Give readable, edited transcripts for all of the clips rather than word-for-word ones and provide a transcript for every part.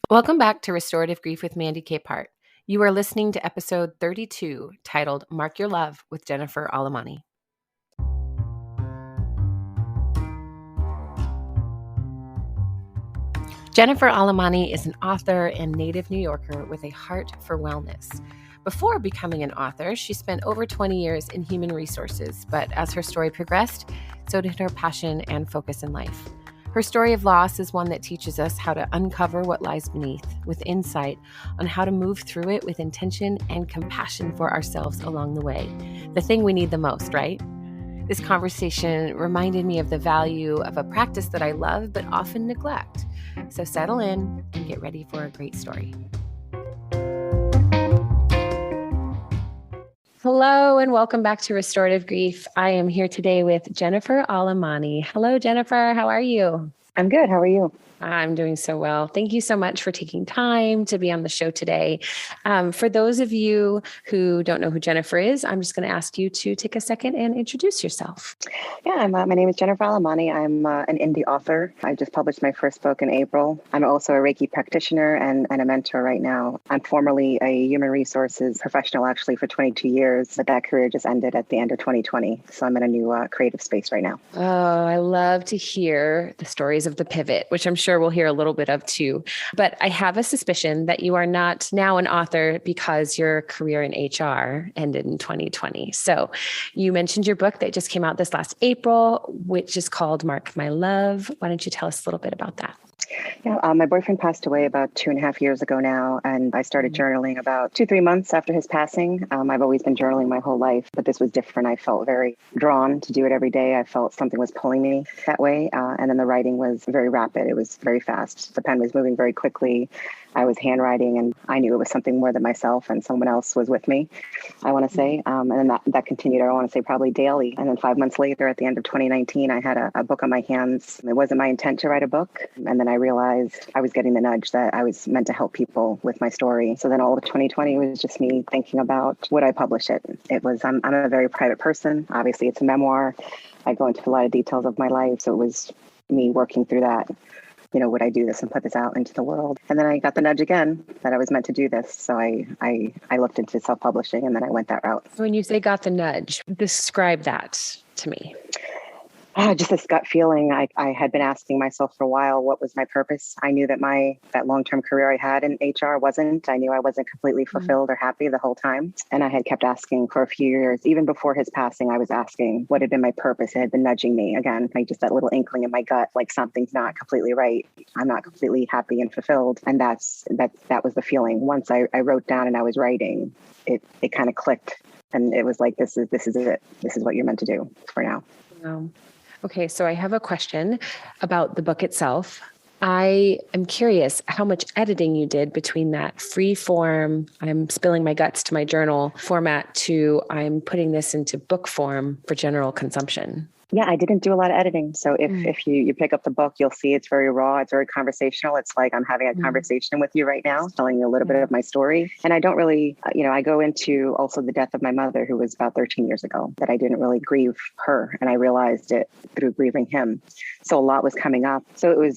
Welcome back to Restorative Grief with Mandy Capehart. You are listening to episode 32, titled Mark Your Love with Jennifer Alemany. Jennifer Alemany is an author and native New Yorker with a heart for wellness. Before becoming an author, she spent over 20 years in human resources, but as her story progressed, so did her passion and focus in life. Her story of loss is one that teaches us how to uncover what lies beneath, with insight on how to move through it with intention and compassion for ourselves along the way. The thing we need the most, right? This conversation reminded me of the value of a practice that I love but often neglect. So settle in and get ready for a great story. Hello and welcome back to Restorative Grief. I am here today with Jennifer Alemany. Hello, Jennifer. How are you? I'm good. How are you? I'm doing so well. Thank you so much for taking time to be on the show today. For those of you who don't know who Jennifer is, I'm just going to ask you to take a second and introduce yourself. Yeah, my name is Jennifer Alemany. I'm an indie author. I just published my first book in April. I'm also a Reiki practitioner and a mentor right now. I'm formerly a human resources professional, actually, for 22 years, but that career just ended at the end of 2020. So I'm in a new creative space right now. Oh, I love to hear the stories of the pivot, which I'm sure we'll hear a little bit of too. But I have a suspicion that you are not now an author because your career in HR ended in 2020. So you mentioned your book that just came out this last April, which is called Mark My Love. Why don't you tell us a little bit about that? Yeah, my boyfriend passed away about 2.5 years ago now, and I started journaling about 2-3 months after his passing. I've always been journaling my whole life, but this was different. I felt very drawn to do it every day. I felt something was pulling me that way, and then the writing was very rapid. It was very fast. The pen was moving very quickly. I was handwriting, and I knew it was something more than myself, and someone else was with me, I want to say. And then that continued, I want to say, probably daily. And then 5 months later, at the end of 2019, I had a book on my hands. It wasn't my intent to write a book. And then I realized I was getting the nudge that I was meant to help people with my story. So then all of 2020 was just me thinking about, would I publish it? I'm a very private person. Obviously, it's a memoir. I go into a lot of details of my life. So it was me working through that. Would I do this and put this out into the world? And then I got the nudge again that I was meant to do this. So I looked into self-publishing, and then I went that route. When you say got the nudge, describe that to me. Just this gut feeling. I had been asking myself for a while, what was my purpose? I knew that that long-term career I had in HR wasn't. I knew I wasn't completely fulfilled or happy the whole time. And I had kept asking for a few years. Even before his passing, I was asking what had been my purpose. It had been nudging me again, like just that little inkling in my gut, like something's not completely right. I'm not completely happy and fulfilled. And that was the feeling. Once I wrote down and I was writing, it kind of clicked. And it was like, this is it. This is what you're meant to do for now. Wow. Okay, so I have a question about the book itself. I am curious how much editing you did between that free form, I'm spilling my guts to my journal format, to I'm putting this into book form for general consumption. Yeah, I didn't do a lot of editing. So if you pick up the book, you'll see it's very raw. It's very conversational. It's like I'm having a conversation with you right now, telling you a little bit of my story. And I don't really, I go into also the death of my mother, who was about 13 years ago, that I didn't really grieve her. And I realized it through grieving him. So a lot was coming up. So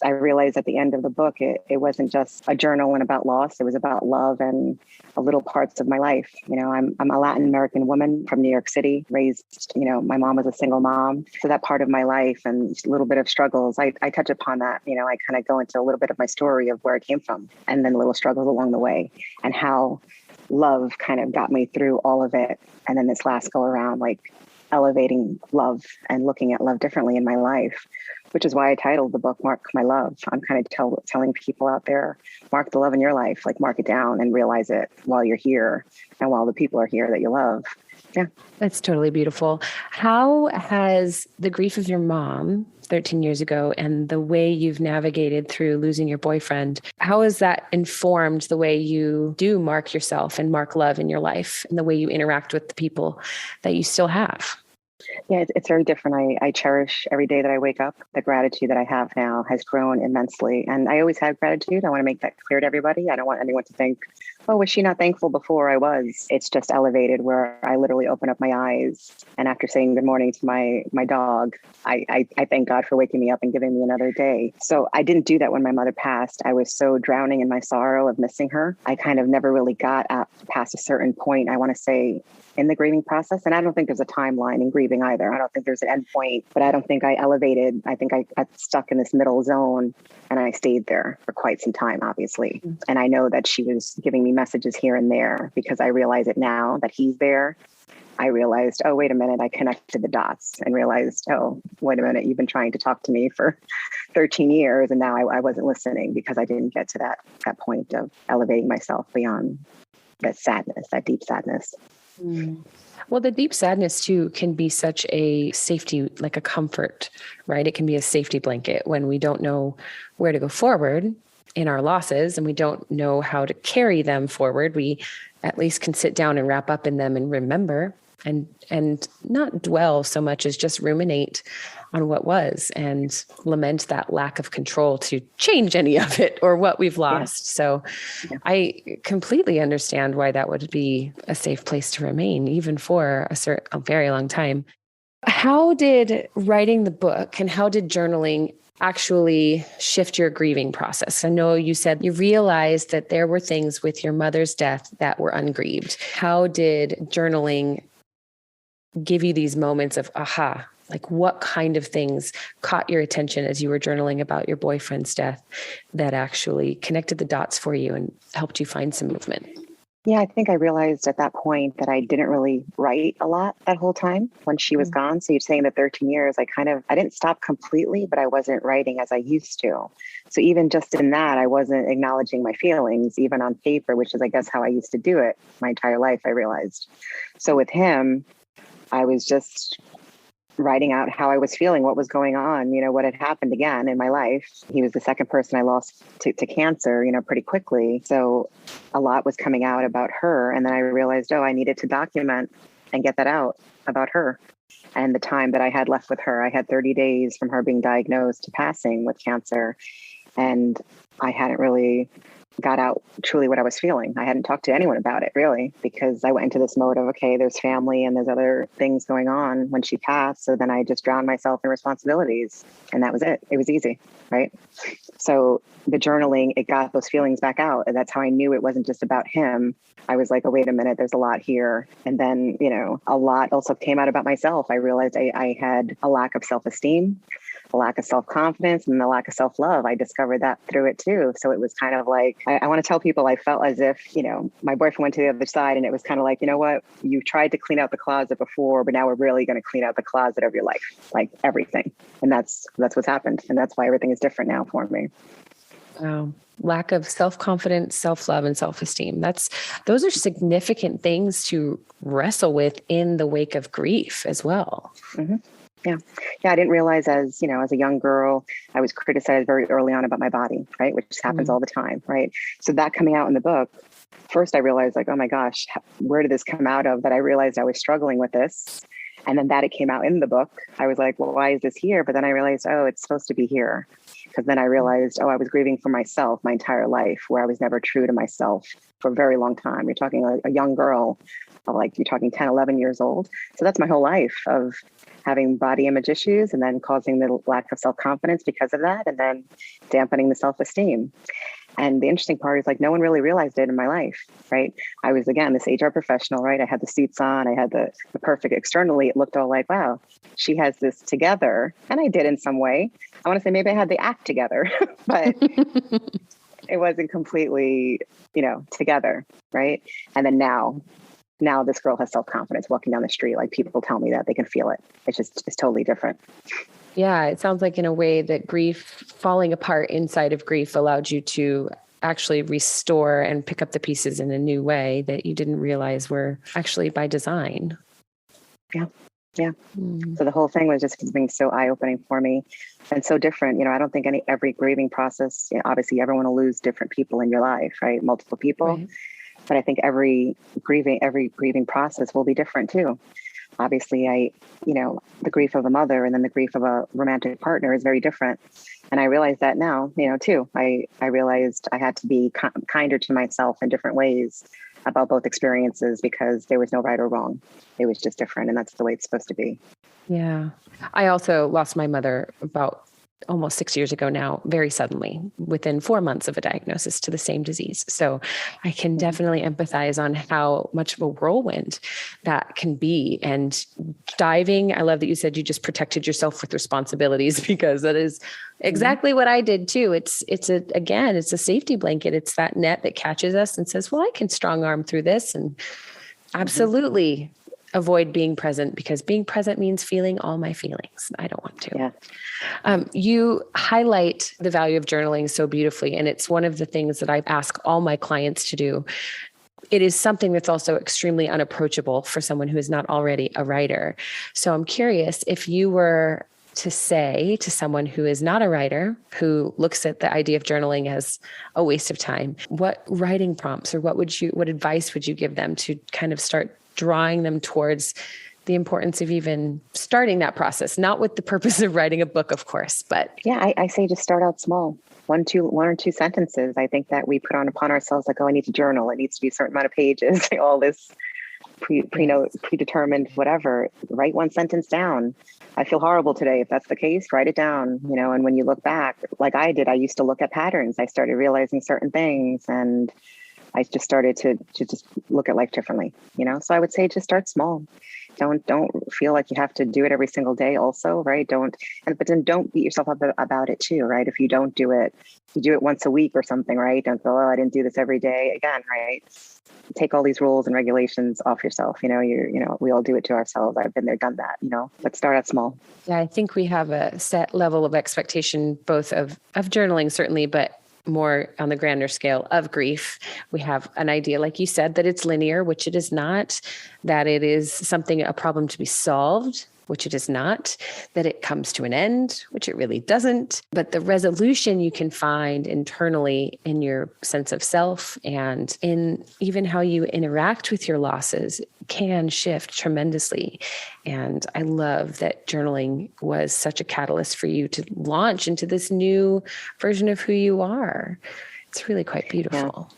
I realized at the end of the book, it wasn't just a journal and about loss. It was about love and little parts of my life. I'm a Latin American woman from New York City, raised, my mom was a single mom. So that part of my life and a little bit of struggles, I touch upon that. I kind of go into a little bit of my story of where I came from, and then little struggles along the way, and how love kind of got me through all of it. And then this last go around, like elevating love and looking at love differently in my life, which is why I titled the book Mark My Love. I'm kind of telling people out there, mark the love in your life, like mark it down and realize it while you're here and while the people are here that you love. Yeah. That's totally beautiful. How has the grief of your mom 13 years ago and the way you've navigated through losing your boyfriend, how has that informed the way you do mark yourself and mark love in your life and the way you interact with the people that you still have? Yeah, it's very different. I cherish every day that I wake up. The gratitude that I have now has grown immensely. And I always had gratitude. I want to make that clear to everybody. I don't want anyone to think, Oh, was she not thankful before? I was. It's just elevated where I literally open up my eyes. And after saying good morning to my dog, I thank God for waking me up and giving me another day. So I didn't do that when my mother passed. I was so drowning in my sorrow of missing her. I kind of never really got past a certain point, I want to say, in the grieving process. And I don't think there's a timeline in grieving either. I don't think there's an end point, but I don't think I elevated. I think I got stuck in this middle zone and I stayed there for quite some time, obviously. And I know that she was giving me messages here and there because I realize it now that he's there. I realized, oh, wait a minute, I connected the dots and realized, oh, wait a minute, you've been trying to talk to me for 13 years. And now I wasn't listening because I didn't get to that point of elevating myself beyond that sadness, that deep sadness. Mm. Well, the deep sadness too can be such a safety, like a comfort, right? It can be a safety blanket when we don't know where to go forward in our losses and we don't know how to carry them forward. We at least can sit down and wrap up in them and remember and not dwell so much as just ruminate on what was and lament that lack of control to change any of it or what we've lost. Yeah. So yeah. I completely understand why that would be a safe place to remain, even for a very long time. How did writing the book and how did journaling actually shift your grieving process? I know you said you realized that there were things with your mother's death that were ungrieved. How did journaling give you these moments of aha? Like what kind of things caught your attention as you were journaling about your boyfriend's death that actually connected the dots for you and helped you find some movement? Yeah, I think I realized at that point that I didn't really write a lot that whole time when she was gone. So you're saying the 13 years, I didn't stop completely, but I wasn't writing as I used to. So even just in that, I wasn't acknowledging my feelings, even on paper, which is, I guess, how I used to do it my entire life, I realized. So with him, I was just writing out how I was feeling, what was going on, what had happened again in my life. He was the second person I lost to cancer, pretty quickly. So a lot was coming out about her. And then I realized, I needed to document and get that out about her and the time that I had left with her. I had 30 days from her being diagnosed to passing with cancer. And I hadn't really got out truly what I was feeling. I hadn't talked to anyone about it really, because I went into this mode of, okay, there's family and there's other things going on when she passed. So then I just drowned myself in responsibilities and that was it. It was easy, right? So the journaling, it got those feelings back out. And that's how I knew it wasn't just about him. I was like, oh, wait a minute, there's a lot here. And then, a lot also came out about myself. I realized I had a lack of self-esteem, a lack of self-confidence, and the lack of self-love. I discovered that through it too. So it was kind of like, I want to tell people I felt as if, my boyfriend went to the other side and it was kind of like, you know what, you tried to clean out the closet before, but now we're really going to clean out the closet of your life, like everything. And that's what's happened. And that's why everything is different now for me. Wow. Lack of self-confidence, self-love, and self-esteem. Those are significant things to wrestle with in the wake of grief as well. Mm-hmm. Yeah. I didn't realize as a young girl, I was criticized very early on about my body, right? Which happens all the time, right? So that coming out in the book, first I realized like, oh my gosh, where did this come out of that I realized I was struggling with this? And then that it came out in the book, I was like, well, why is this here? But then I realized, oh, it's supposed to be here. Because then I realized, I was grieving for myself my entire life, where I was never true to myself for a very long time. You're talking a young girl, you're talking 10, 11 years old. So that's my whole life of having body image issues and then causing the lack of self-confidence because of that, and then dampening the self-esteem. And the interesting part is no one really realized it in my life, right? I was, again, this HR professional, right? I had the suits on, I had the perfect externally. It looked all like, wow, she has this together. And I did in some way. I want to say maybe I had the act together, but it wasn't completely, together, right? And then now this girl has self-confidence walking down the street. Like people tell me that they can feel it. It's totally different. Yeah, it sounds like in a way that grief, falling apart inside of grief, allowed you to actually restore and pick up the pieces in a new way that you didn't realize were actually by design. Yeah. So the whole thing was just being so eye-opening for me and so different. I don't think every grieving process, obviously everyone will lose different people in your life, right? Multiple people. Right. But I think every grieving process will be different too. obviously the grief of a mother and then the grief of a romantic partner is very different. And I realize that now, too. I realized I had to be kinder to myself in different ways about both experiences, because there was no right or wrong. It was just different. And that's the way it's supposed to be. Yeah. I also lost my mother about almost 6 years ago now, very suddenly, within 4 months of a diagnosis to the same disease. So I can definitely empathize on how much of a whirlwind that can be. And diving, I love that you said you just protected yourself with responsibilities, because that is exactly what I did too. It's a safety blanket. It's that net that catches us and says, well, I can strong arm through this, and absolutely avoid being present, because being present means feeling all my feelings. I don't want to. Yeah. You highlight the value of journaling so beautifully. And it's one of the things that I ask all my clients to do. It is something that's also extremely unapproachable for someone who is not already a writer. So I'm curious, if you were to say to someone who is not a writer, who looks at the idea of journaling as a waste of time, what writing prompts or what advice would you give them to kind of start drawing them towards the importance of even starting that process, not with the purpose of writing a book, of course, but. Yeah, I say just start out small. One or two sentences. I think that we put upon ourselves like, oh, I need to journal. It needs to be a certain amount of pages, all this predetermined, whatever. Write one sentence down. I feel horrible today. If that's the case, write it down, and when you look back, like I did, I used to look at patterns. I started realizing certain things, and I just started to just look at life differently, So I would say just start small. Don't feel like you have to do it every single day also, right? But then don't beat yourself up about it too, right? If you don't do it, you do it once a week or something, right? Don't go, oh, I didn't do this every day again, right? Take all these rules and regulations off yourself. We all do it to ourselves. I've been there, done that, but start out small. Yeah, I think we have a set level of expectation, both of journaling, certainly, but more on the grander scale of grief. We have an idea, like you said, that it's linear, which it is not, that it is a problem to be solved, which it is not, that it comes to an end, which it really doesn't. But the resolution you can find internally in your sense of self and in even how you interact with your losses can shift tremendously. And I love that journaling was such a catalyst for you to launch into this new version of who you are. It's really quite beautiful.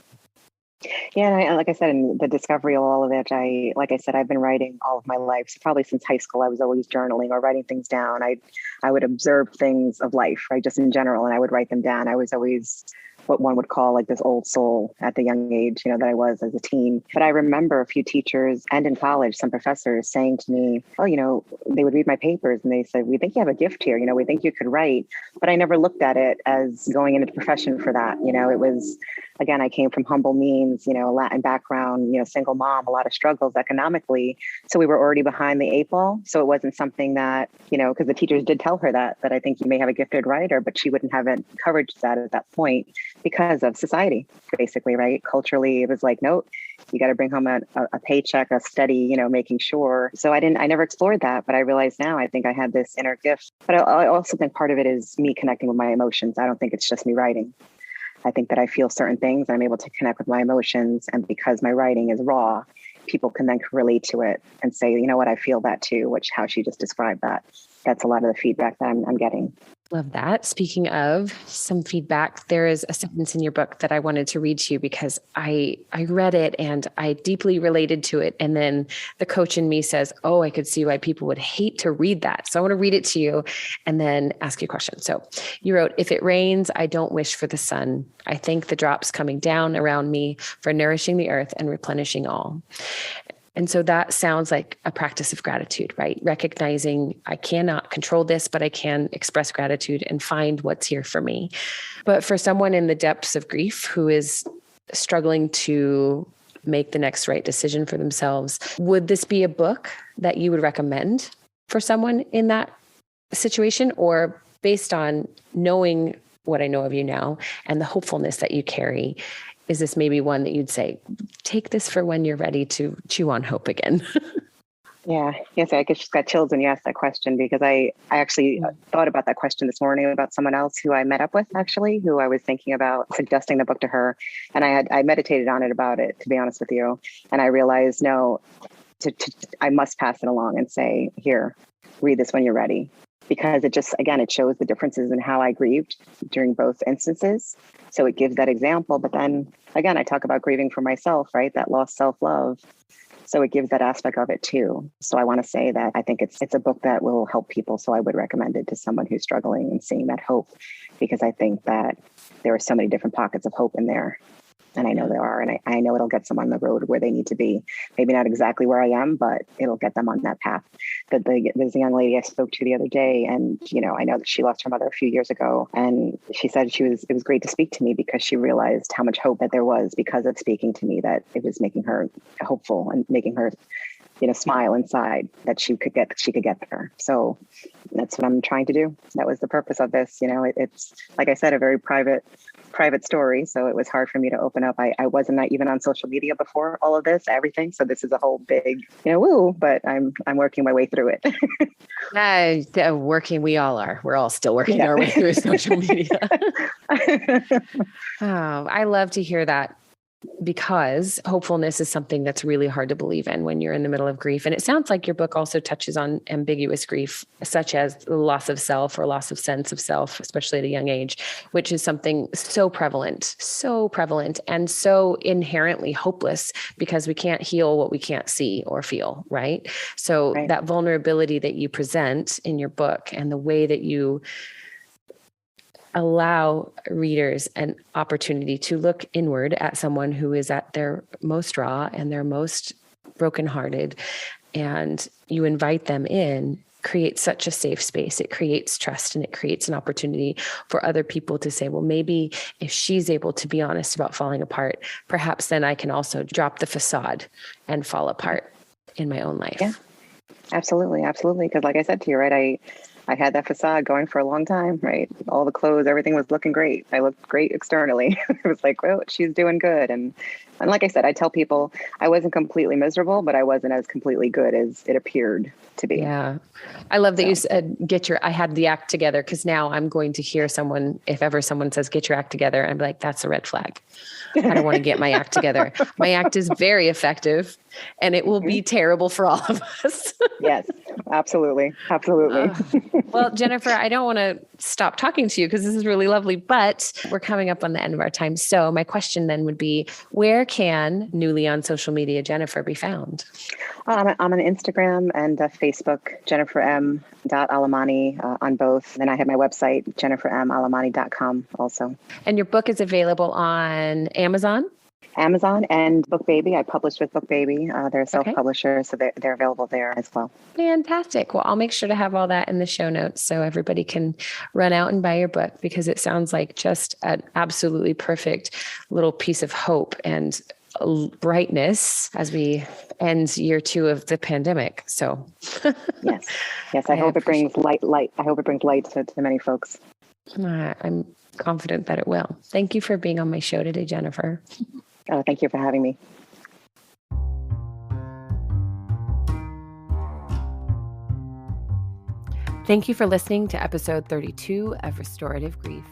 Yeah, and like I said, in the discovery of all of it, I've been writing all of my life. So probably since high school, I was always journaling or writing things down. I would observe things of life, right, just in general, and I would write them down. I was always what one would call like this old soul at the young age, that I was as a teen. But I remember a few teachers and in college, some professors saying to me, oh, they would read my papers and they said, we think you have a gift here. We think you could write. But I never looked at it as going into the profession for that. It was, again, I came from humble means, a Latin background, single mom, a lot of struggles economically. So we were already behind the eight ball. So it wasn't something that, because the teachers did tell her that I think you may have a gifted writer, but she wouldn't have encouraged that at that point because of society, basically, right? Culturally, it was like, nope, you got to bring home a paycheck, a steady, making sure. So I never explored that, but I realize now I think I had this inner gift. But I also think part of it is me connecting with my emotions. I don't think it's just me writing. I think that I feel certain things and I'm able to connect with my emotions. And because my writing is raw, people can then relate to it and say, you know what, I feel that too, how she just described that. That's a lot of the feedback that I'm getting. Love that. Speaking of some feedback, there is a sentence in your book that I wanted to read to you because I read it and I deeply related to it. And then the coach in me says, oh, I could see why people would hate to read that. So I want to read it to you and then ask you a question. So you wrote, if it rains, I don't wish for the sun. I thank the drops coming down around me for nourishing the earth and replenishing all. And so that sounds like a practice of gratitude, right? Recognizing I cannot control this, but I can express gratitude and find what's here for me. But for someone in the depths of grief who is struggling to make the next right decision for themselves, would this be a book that you would recommend for someone in that situation? Or based on knowing what I know of you now and the hopefulness that you carry, is this maybe one that you'd say, take this for when you're ready to chew on hope again? Yeah. Yes, I just got chills when you asked that question because I actually thought about that question this morning about someone else who I met up with, actually, who I was thinking about suggesting the book to her. And I meditated on it, to be honest with you. And I realized, no, I must pass it along and say, here, read this when you're ready. Because it just, again, it shows the differences in how I grieved during both instances. So it gives that example. But then again, I talk about grieving for myself, right? That lost self-love. So it gives that aspect of it too. So I want to say that I think it's a book that will help people. So I would recommend it to someone who's struggling and seeing that hope, because I think that there are so many different pockets of hope in there. And I know there are, and I know it'll get someone on the road where they need to be. Maybe not exactly where I am, but it'll get them on that path. There's a young lady I spoke to the other day, and I know that she lost her mother a few years ago, and she said it was great to speak to me because she realized how much hope that there was because of speaking to me, that it was making her hopeful and making her smile inside, that she could get there. So that's what I'm trying to do. That was the purpose of this. It's, like I said, a very private story. So it was hard for me to open up. I wasn't not even on social media before all of this, everything. So this is a whole big, woo, but I'm working my way through it. Working, we all are. We're all still working our way through social media. Oh, I love to hear that, because hopefulness is something that's really hard to believe in when you're in the middle of grief. And it sounds like your book also touches on ambiguous grief, such as the loss of self or loss of sense of self, especially at a young age, which is something so prevalent and so inherently hopeless, because we can't heal what we can't see or feel, right? So that vulnerability that you present in your book and the way that you allow readers an opportunity to look inward at someone who is at their most raw and their most brokenhearted, and you invite them in, creates such a safe space. It creates trust, and it creates an opportunity for other people to say, well, maybe if she's able to be honest about falling apart, perhaps then I can also drop the facade and fall apart in my own life. Yeah, absolutely. Absolutely. Because like I said to you, right, I had that facade going for a long time, right? All the clothes, everything was looking great. I looked great externally. It was like, well, she's doing good. And like I said, I tell people I wasn't completely miserable, but I wasn't as completely good as it appeared to be. Yeah. I love that you said, I had the act together, because now I'm going to hear someone, if ever someone says, get your act together, I'm like, that's a red flag. I don't want to get my act together. My act is very effective, and it will be terrible for all of us. Yes, absolutely. Absolutely. Well, Jennifer, I don't want to stop talking to you because this is really lovely, but we're coming up on the end of our time. So my question then would be, where can newly on social media Jennifer be found? I'm on Instagram and Facebook, Jennifer M. Alemany on both. Then I have my website, jennifermalemany.com also. And your book is available on Amazon and BookBaby. I published with BookBaby. They're a self-publisher, so they're available there as well. Fantastic. Well, I'll make sure to have all that in the show notes so everybody can run out and buy your book, because it sounds like just an absolutely perfect little piece of hope and brightness as we end year 2 of the pandemic. So yes. I hope it brings light. I hope it brings light to many folks. I'm confident that it will. Thank you for being on my show today, Jennifer. Oh, thank you for having me. Thank you for listening to episode 32 of Restorative Grief.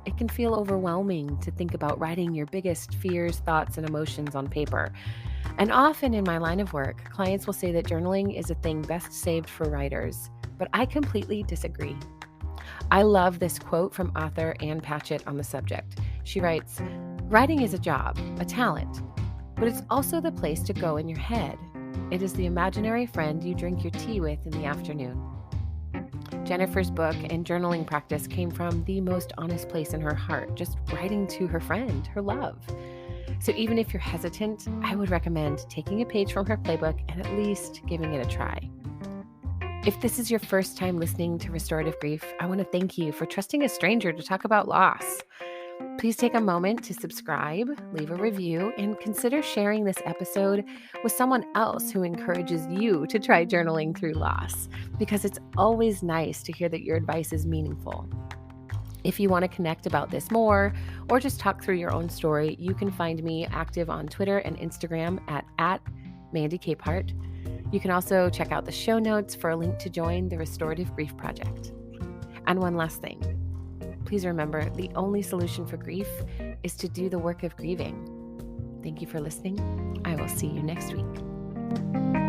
It can feel overwhelming to think about writing your biggest fears, thoughts, and emotions on paper. And often in my line of work, clients will say that journaling is a thing best saved for writers, but I completely disagree. I love this quote from author Ann Patchett on the subject. She writes, "Writing is a job, a talent, but it's also the place to go in your head. It is the imaginary friend you drink your tea with in the afternoon." Jennifer's book and journaling practice came from the most honest place in her heart, just writing to her friend, her love. So even if you're hesitant, I would recommend taking a page from her playbook and at least giving it a try. If this is your first time listening to Restorative Grief, I want to thank you for trusting a stranger to talk about loss. Please take a moment to subscribe, leave a review, and consider sharing this episode with someone else who encourages you to try journaling through loss, because it's always nice to hear that your advice is meaningful. If you want to connect about this more, or just talk through your own story, you can find me active on Twitter and Instagram at Mandy Capehart. You can also check out the show notes for a link to join the Restorative Grief Project. And one last thing. Please remember, the only solution for grief is to do the work of grieving. Thank you for listening. I will see you next week.